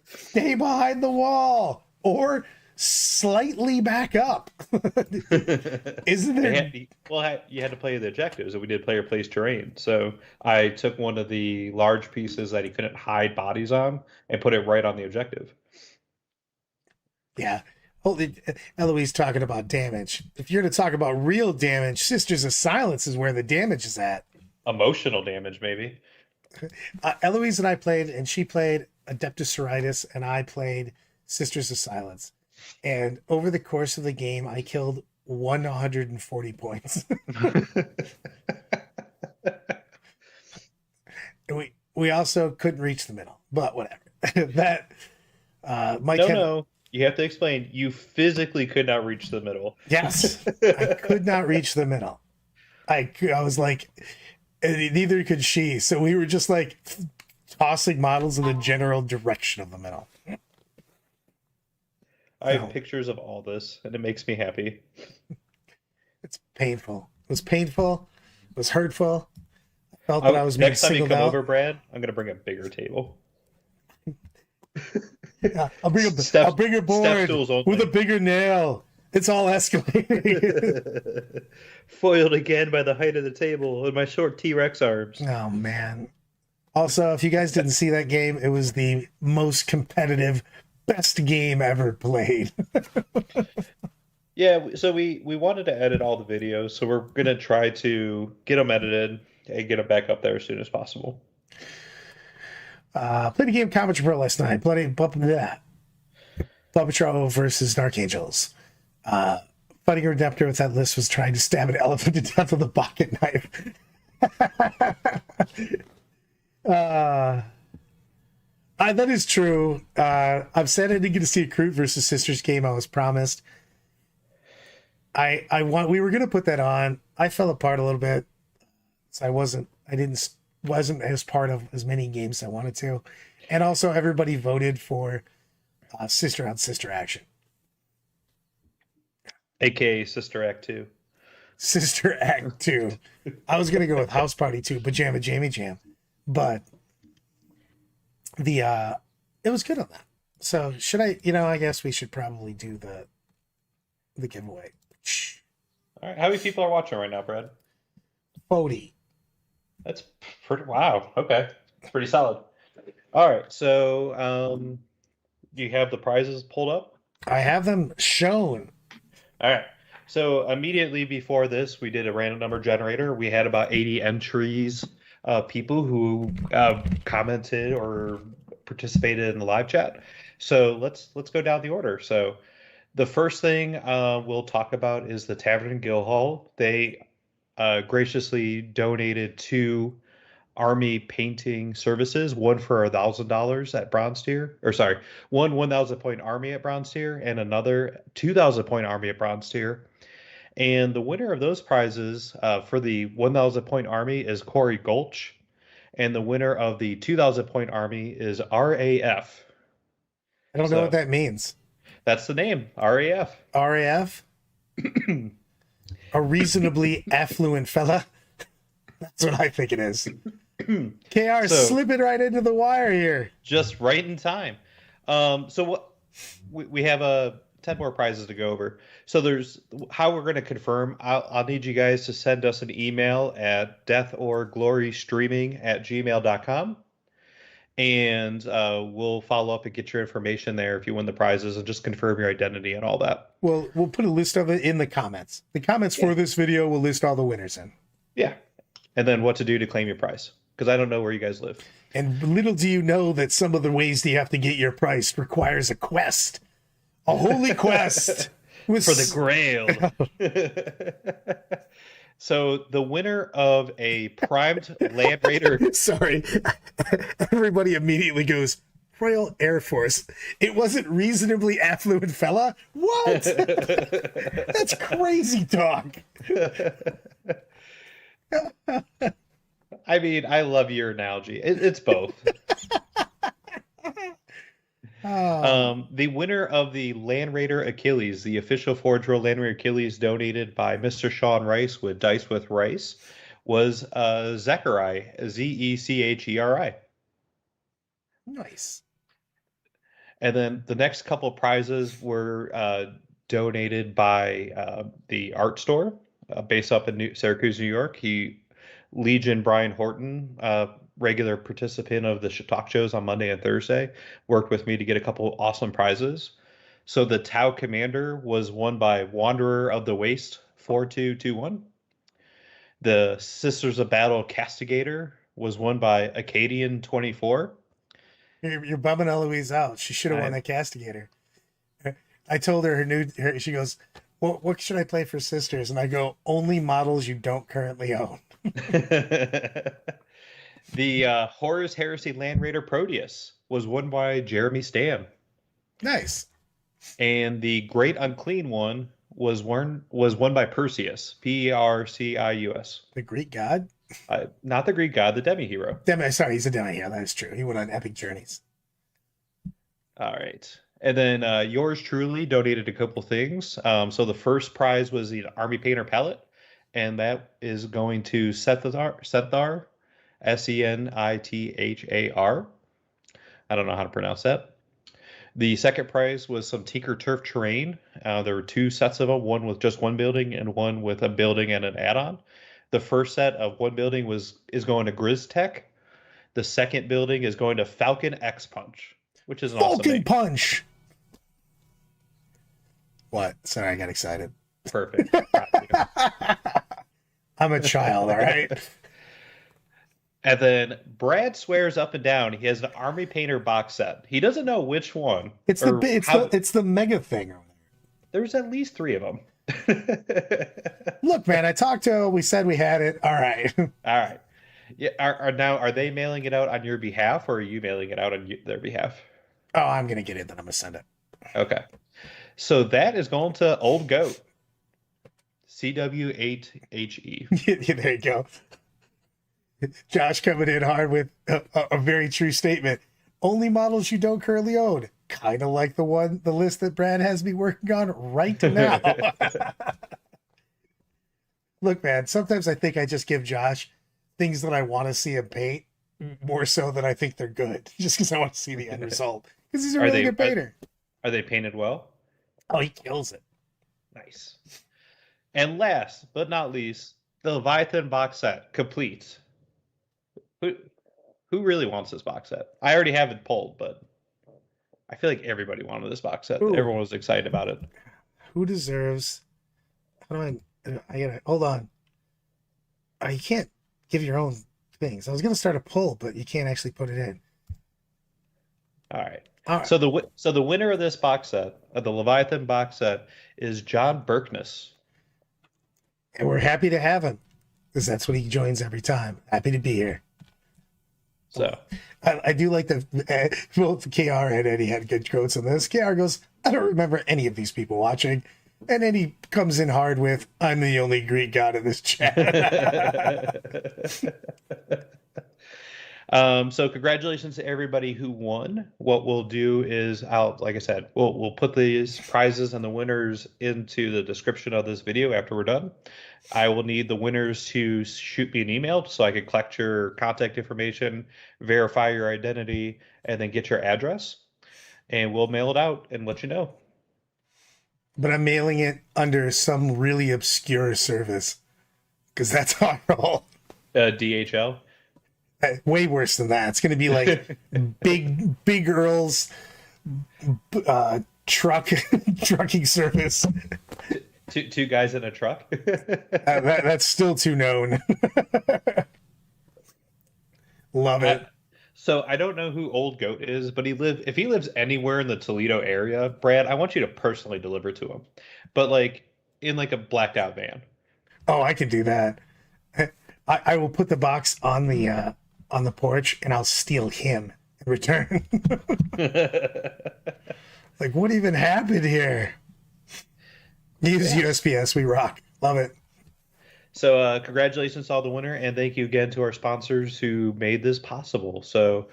Stay behind the wall or slightly back up. Isn't there? You had to play the objectives, and we did player place terrain. So I took one of the large pieces that he couldn't hide bodies on and put it right on the objective. Yeah. Holy, Eloise talking about damage. If you're going to talk about real damage, Sisters of Silence is where the damage is at. Emotional damage, maybe. Eloise and I played, and she played Adeptus Sororitas, and I played Sisters of Silence. And over the course of the game, I killed 140 points. And we also couldn't reach the middle, but whatever. That No. You have to explain. You physically could not reach the middle. Yes, I could not reach the middle. I was like, neither could she. So we were just like tossing models in the general direction of the middle. I have pictures of all this, and it makes me happy. It's painful. It was painful. It was hurtful. I felt that I was being next time you singled come out. over, Brad, I'm going to bring a bigger table. Yeah, I'll bring a board with a bigger nail. It's all escalating. Foiled again by the height of the table and my short T-Rex arms. Oh, man. Also, if you guys didn't see that game, it was the most competitive, best game ever played. Yeah, so we wanted to edit all the videos, so we're going to try to get them edited and get them back up there as soon as possible. Played a game Combat Pro last night. Paw Patrol versus Archangels. Fighting a Redemptor with that list was trying to stab an elephant to death with a pocket knife. That is true. I've said I didn't get to see a Crute versus Sisters game I was promised. We were going to put that on. I fell apart a little bit. So I wasn't as part of as many games as I wanted to. And also everybody voted for Sister on Sister action. AKA Sister Act 2. Sister Act 2. I was going to go with House Party 2, Pajama Jammy Jam. But it was good on that. So should I, I guess we should probably do the giveaway. All right. How many people are watching right now, Brad? 40. That's pretty, wow. Okay. That's pretty solid. All right. So, do you have the prizes pulled up? I have them shown. All right. So immediately before this, we did a random number generator. We had about 80 entries of people who commented or participated in the live chat. So let's go down the order. So the first thing we'll talk about is the Tavern in Guildhall. They graciously donated 2 army painting services, one for $1,000 at bronze tier, one 1,000 point army at bronze tier and another 2,000 point army at bronze tier. And the winner of those prizes for the 1,000 point army is Corey Gulch, and the winner of the 2,000 point army is RAF. I don't know what that means. That's the name, RAF. RAF? A reasonably affluent fella. That's what I think it is. KR, slipping right into the wire here. Just right in time. So what we have 10 more prizes to go over. So there's how we're going to confirm. I'll need you guys to send us an email at deathorglorystreaming@gmail.com. And we'll follow up and get your information there if you win the prizes and just confirm your identity and all that. Well, we'll put a list of it in the comments. The comments for this video will list all the winners in. Yeah. And then what to do to claim your prize. Because I don't know where you guys live. And little do you know that some of the ways that you have to get your prize requires a quest. A holy quest. For the Grail. So the winner of a primed Land Raider. Sorry. Everybody immediately goes, Royal Air Force. It wasn't reasonably affluent fella? What? That's crazy talk. I mean, I love your analogy. It's both. The winner of the Land Raider Achilles, the official Forge World Land Raider Achilles donated by Mr. Sean Rice with Dice with Rice, was Zecheri, Zecheri. Nice. And then the next couple prizes were donated by the art store based up in Syracuse, New York. Legion Brian Horton, regular participant of the talk shows on Monday and Thursday, worked with me to get a couple awesome prizes. So the Tau Commander was won by Wanderer of the Waste 4221. The Sisters of Battle Castigator was won by Acadian 24. You're bumming Eloise out. She should have won that Castigator. I told her she goes, what should I play for Sisters? And I go, only models you don't currently own. The Horus Heresy Land Raider Proteus was won by Jeremy Stam. Nice. And the Great Unclean one was won by Percius, Percius. The Greek god? Not the Greek god, the demi-hero. Sorry, he's a demi-hero. That is true. He went on epic journeys. All right. And then yours truly donated a couple things. So the first prize was the Army Painter palette, and that is going to Senithar, Senithar. I don't know how to pronounce that. The second prize was some Tinker Turf terrain. There were two sets of them, one with just one building and one with a building and an add-on. The first set of one building is going to grizztech. The second building is going to Falcon X Punch, which is an awesome name. Falcon Punch! What? Sorry, I got excited. Perfect. I'm a child, all right? And then Brad swears up and down he has an Army Painter box set. He doesn't know which one. It's the mega thing over there. There's at least 3 of them. Look, man, I talked to him. We said we had it. All right. All right. Yeah. Are they mailing it out on your behalf, or are you mailing it out on their behalf? Oh, I'm gonna get it. Then I'm gonna send it. Okay. So that is going to Old Goat. CW8HE. Yeah, there you go. Josh coming in hard with a very true statement. Only models you don't currently own. Kind of like the list that Brad has me working on right now. Look, man, sometimes I think I just give Josh things that I want to see him paint more so than I think they're good, just because I want to see the end result. Because he's a really good painter. Are they painted well? Oh, he kills it. Nice. And last but not least, the Leviathan box set complete. Who really wants this box set? I already have it pulled, but I feel like everybody wanted this box set. Ooh. Everyone was excited about it. Who deserves? How do I gotta hold on. You can't give your own things. I was gonna start a poll, but you can't actually put it in. All right. So the winner of this box set, of the Leviathan box set, is Jon Berkness. And we're happy to have him, because that's what he joins every time. Happy to be here. So I do like both KR and Eddie had good quotes on this. KR goes, I don't remember any of these people watching. And then he comes in hard with, I'm the only Greek god in this chat. So congratulations to everybody who won. What we'll do is, like I said, we'll put these prizes and the winners into the description of this video after we're done. I will need the winners to shoot me an email so I can collect your contact information, verify your identity, and then get your address. And we'll mail it out and let you know. But I'm mailing it under some really obscure service, because that's how I roll. DHL? Way worse than that. It's going to be like Big Earl's trucking service. Two guys in a truck? That's still too known. Love it. So I don't know who Old Goat is, but if he lives anywhere in the Toledo area, Brad, I want you to personally deliver to him. But like in like a blacked out van. Oh, I can do that. I will put the box on the porch, and I'll steal him and return. Like, what even happened here? Use USPS, we rock. Love it. So congratulations to all the winner, and thank you again to our sponsors who made this possible. So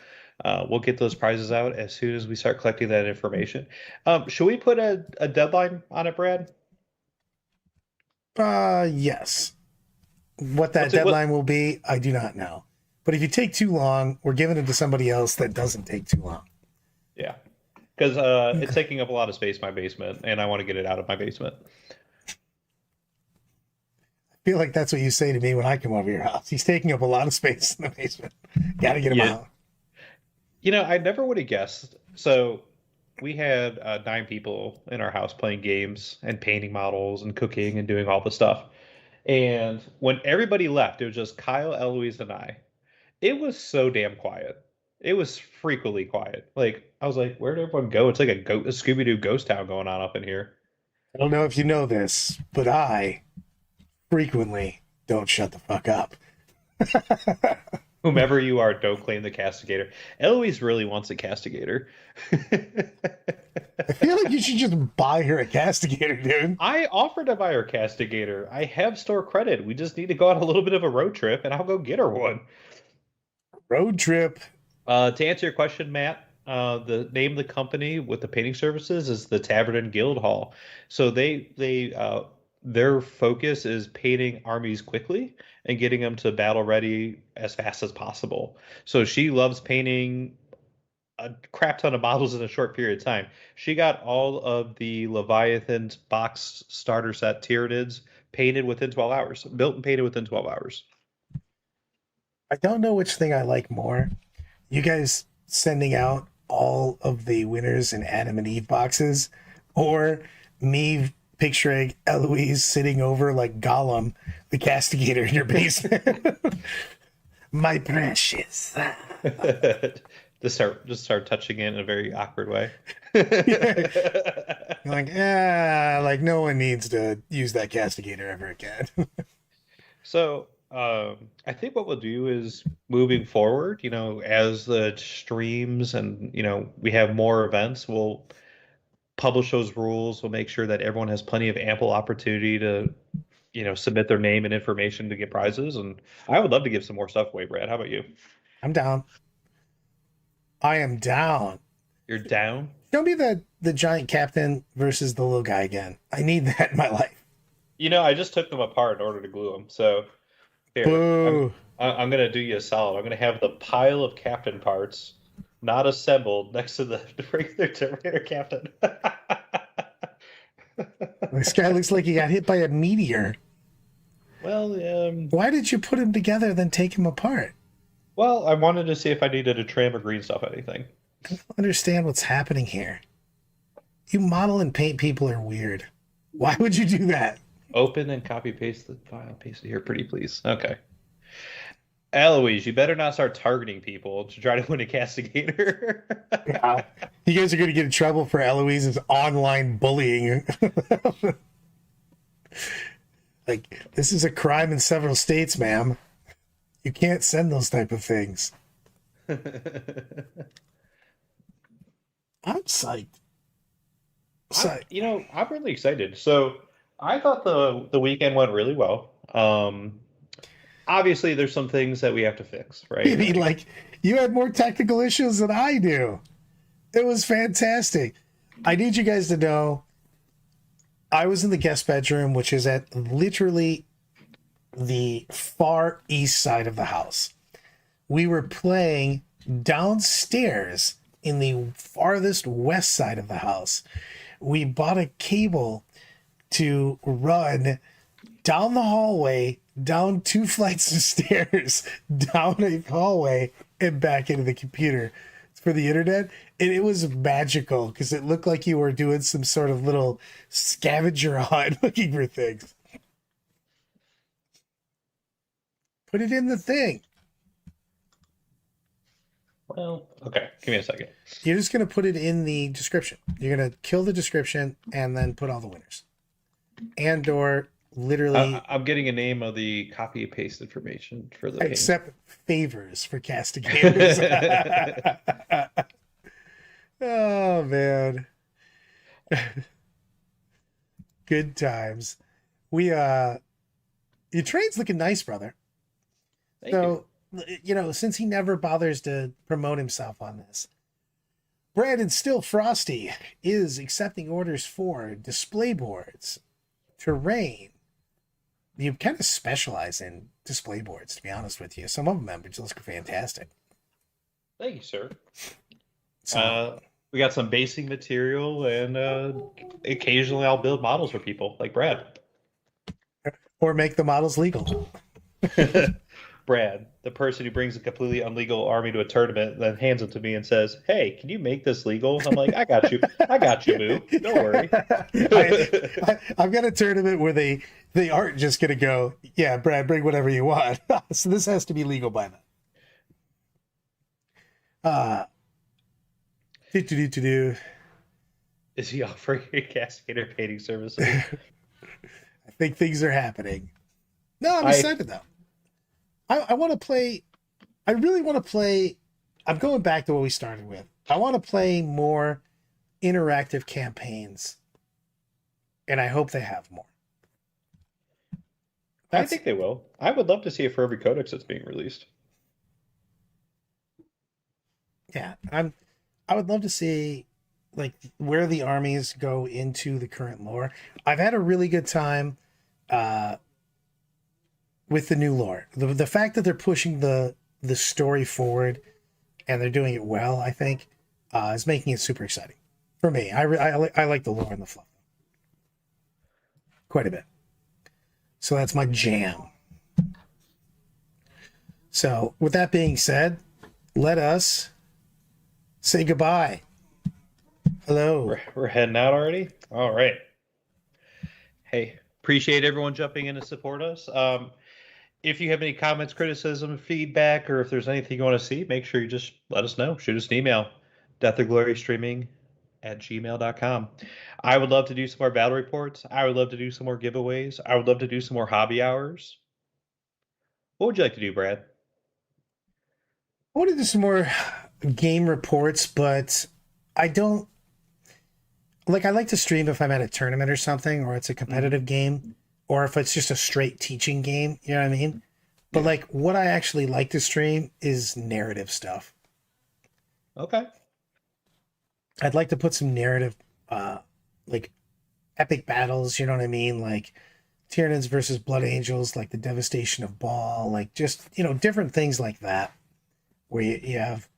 we'll get those prizes out as soon as we start collecting that information. Should we put a deadline on it, Brad? Yes. What that deadline will be, I do not know. But if you take too long, we're giving it to somebody else that doesn't take too long. Yeah. Because it's taking up a lot of space in my basement, and I want to get it out of my basement. I feel like that's what you say to me when I come over your house. He's taking up a lot of space in the basement. Got to get him out. You know, I never would have guessed. So we had 9 people in our house playing games and painting models and cooking and doing all the stuff. And when everybody left, it was just Kyle, Eloise, and I. It was so damn quiet. It was freakily quiet. Like, I was like, where did everyone go? It's like a Scooby-Doo ghost town going on up in here. I don't know if you know this, but I frequently don't shut the fuck up. Whomever you are, don't claim the Castigator. Eloise really wants a Castigator. I feel like you should just buy her a Castigator, dude. I offered to buy her Castigator. I have store credit. We just need to go on a little bit of a road trip, and I'll go get her one. Road trip. To answer your question, Matt, the name of the company with the painting services is the Tavern and Guild Hall. So their focus is painting armies quickly and getting them to battle ready as fast as possible. So she loves painting a crap ton of models in a short period of time. She got all of the Leviathan Box starter set Tyranids painted within 12 hours, built and painted within 12 hours. I don't know which thing I like more. You guys sending out all of the winners in Adam and Eve boxes, or me picturing Eloise sitting over like Gollum, the Castigator in your basement. My precious. Just start touching it in a very awkward way. Like, like no one needs to use that Castigator ever again. So I think what we'll do is moving forward, you know, as the streams and, you know, we have more events, we'll publish those rules. We'll make sure that everyone has plenty of ample opportunity to, you know, submit their name and information to get prizes. And I would love to give some more stuff away, Brad. How about you? I'm down. I am down. You're down? Show me the giant captain versus the little guy again. I need that in my life. You know, I just took them apart in order to glue them. So here, I'm going to do you a solid. I'm going to have the pile of captain parts not assembled next to the regular Terminator captain. This guy looks like he got hit by a meteor. Well, why did you put him together then take him apart? Well, I wanted to see if I needed to trim or green stuff anything. I don't understand what's happening here. You model and paint people are weird. Why would you do that? Open and copy paste the file. Paste it here, pretty please. Okay. Eloise, you better not start targeting people to try to win a Castigator. Yeah. You guys are going to get in trouble for Eloise's online bullying. Like, this is a crime in several states, ma'am. You can't send those type of things. I'm psyched. I'm really excited. So I thought the weekend went really well. Obviously, there's some things that we have to fix, right? You mean like you had more technical issues than I do? It was fantastic. I need you guys to know I was in the guest bedroom, which is at literally the far east side of the house. We were playing downstairs in the farthest west side of the house. We bought a cable to run down the hallway, down 2 flights of stairs, down a hallway, and back into the computer for the internet. And it was magical because it looked like you were doing some sort of little scavenger hunt looking for things. Put it in the thing. Well, okay. Give me a second. You're just going to put it in the description. You're going to kill the description and then put all the winners. And or literally I'm getting a name of the copy and paste information for the accept favors for castigators. Oh man. Good times. We your train's looking nice, brother. Thank So since he never bothers to promote himself on this, Brad and Stillfrosty is accepting orders for display boards, terrain. You kind of specialize in display boards, to be honest with you. Some of them just look fantastic. Thank you, sir. So, we got some basic material, and occasionally I'll build models for people, like Brad. or make the models legal. Brad, the person who brings a completely unlegal army to a tournament, then hands it to me and says, "Hey, can you make this legal?" I'm like, "I got you. I got you, Moo. Don't worry." I've got a tournament where they aren't just going to go, "Yeah, Brad, bring whatever you want." So this has to be legal by then. Is he offering a Castigator painting services? I think things are happening. No, I'm excited though. I want to play. I really want to play. I'm going back to what we started with. I want to play more interactive campaigns, and I hope they have more. I think they will. I would love to see it for every codex that's being released. Yeah, I would love to see like where the armies go into the current lore. I've had a really good time with the new lore. The fact that they're pushing the story forward and they're doing it well, I think, is making it super exciting for me. I like the lore and the fluff quite a bit. So that's my jam. So with that being said, let us say goodbye. Hello. We're heading out already? All right. Hey, appreciate everyone jumping in to support us. If you have any comments, criticism, feedback, or if there's anything you want to see, make sure you just let us know. Shoot us an email, deathorglorystreaming@gmail.com. I would love to do some more battle reports. I would love to do some more giveaways. I would love to do some more hobby hours. What would you like to do, Brad? I want to do some more game reports, but I don't I like to stream if I'm at a tournament or something, or it's a competitive game, or if it's just a straight teaching game, you know what I mean? But like what I actually like to stream is narrative stuff. Okay. I'd like to put some narrative, like epic battles, you know what I mean? Like Tyranids versus Blood Angels, like the devastation of Baal, like just, different things like that, where you have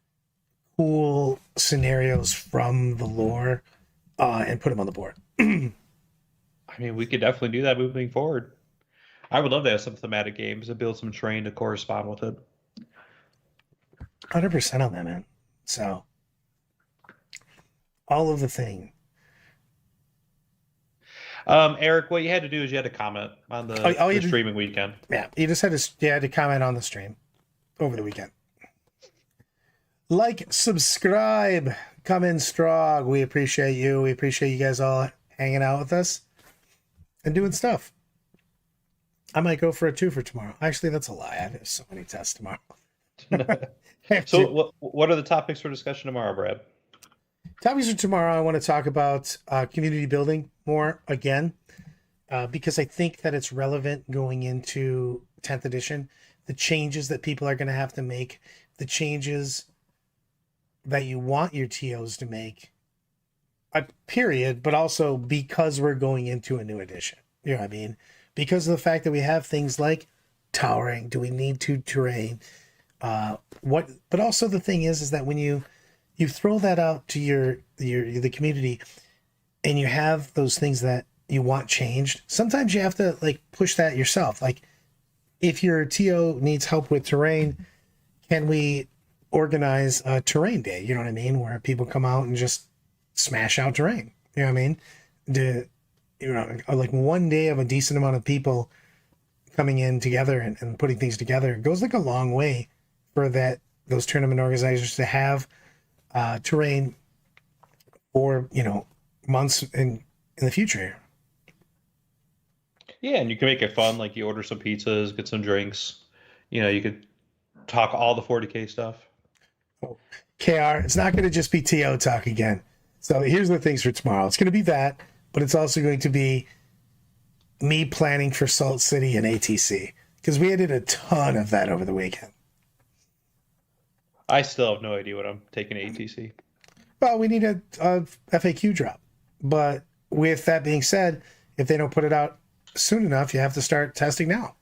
cool scenarios from the lore and put them on the board. I mean, we could definitely do that moving forward. I would love to have some thematic games and build some terrain to correspond with it. 100% on that, man. So, all of the thing. Eric, what you had to do is you had to comment on the streaming weekend. Yeah, you just had to comment on the stream over the weekend. Like, subscribe, come in strong. We appreciate you. We appreciate you guys all hanging out with us and doing stuff. I might go for a 2 for tomorrow. Actually, that's a lie. I have so many tests tomorrow. So what are the topics for discussion tomorrow, Brad? Topics for tomorrow, I want to talk about community building more again, because I think that it's relevant going into 10th edition. The changes that people are going to have to make, the changes that you want your TOs to make, period, but also because we're going into a new edition. You know what I mean? Because of the fact that we have things like towering, do we need to terrain? But also the thing is that when you throw that out to the community and you have those things that you want changed, sometimes you have to like push that yourself. Like if your TO needs help with terrain, can we organize a terrain day? You know what I mean? Where people come out and just smash out terrain. You know what I mean? Like one day of a decent amount of people coming in together and putting things together goes like a long way for those tournament organizers to have terrain for months in the future. Yeah, and you can make it fun. Like you order some pizzas, get some drinks. You could talk all the 40K stuff. KR, it's not going to just be TO talk again. So here's the things for tomorrow. It's going to be that, but it's also going to be me planning for Salt City and ATC because we did a ton of that over the weekend. I still have no idea what I'm taking to ATC. Well, we need a FAQ drop. But with that being said, if they don't put it out soon enough, you have to start testing now.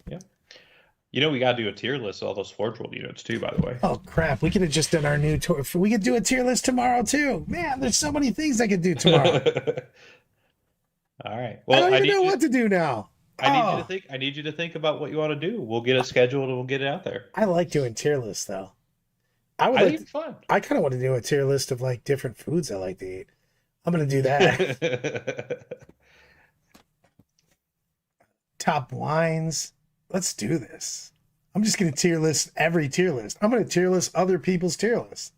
Yeah. We got to do a tier list of all those Forge World units too, by the way. Oh, crap. We could have just done our new tour. We could do a tier list tomorrow, too. Man, there's so many things I could do tomorrow. All right. Well, I don't even know what to do now. I need you to think about what you want to do. We'll get it scheduled and we'll get it out there. I like doing tier lists, though. I think it's fun. I kind of want to do a tier list of like different foods I like to eat. I'm going to do that. Top wines. Let's do this. I'm just going to tier list every tier list. I'm going to tier list other people's tier lists.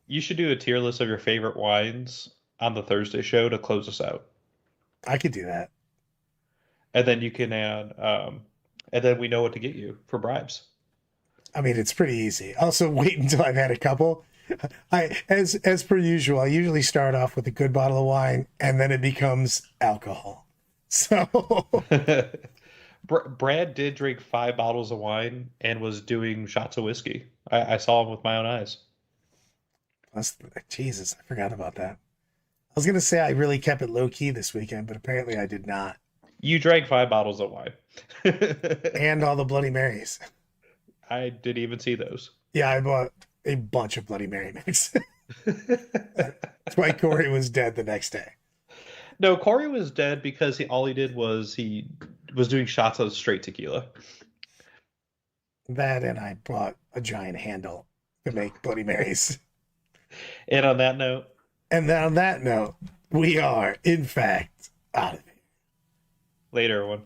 You should do a tier list of your favorite wines on the Thursday show to close us out. I could do that. And then you can add, and then we know what to get you for bribes. I mean, it's pretty easy. Also, wait until I've had a couple. As per usual, I usually start off with a good bottle of wine, and then it becomes alcohol. So, Brad did drink 5 bottles of wine and was doing shots of whiskey. I saw him with my own eyes. Jesus, I forgot about that. I was gonna say I really kept it low key this weekend, but apparently I did not. You drank 5 bottles of wine. And all the Bloody Marys. I didn't even see those. Yeah, I bought a bunch of Bloody Mary mix. That's why Corey was dead the next day. No, Corey was dead because all he did was he was doing shots of straight tequila. That, and I bought a giant handle to make Bloody Marys. And on that note, we are, in fact, out of here. Later, everyone.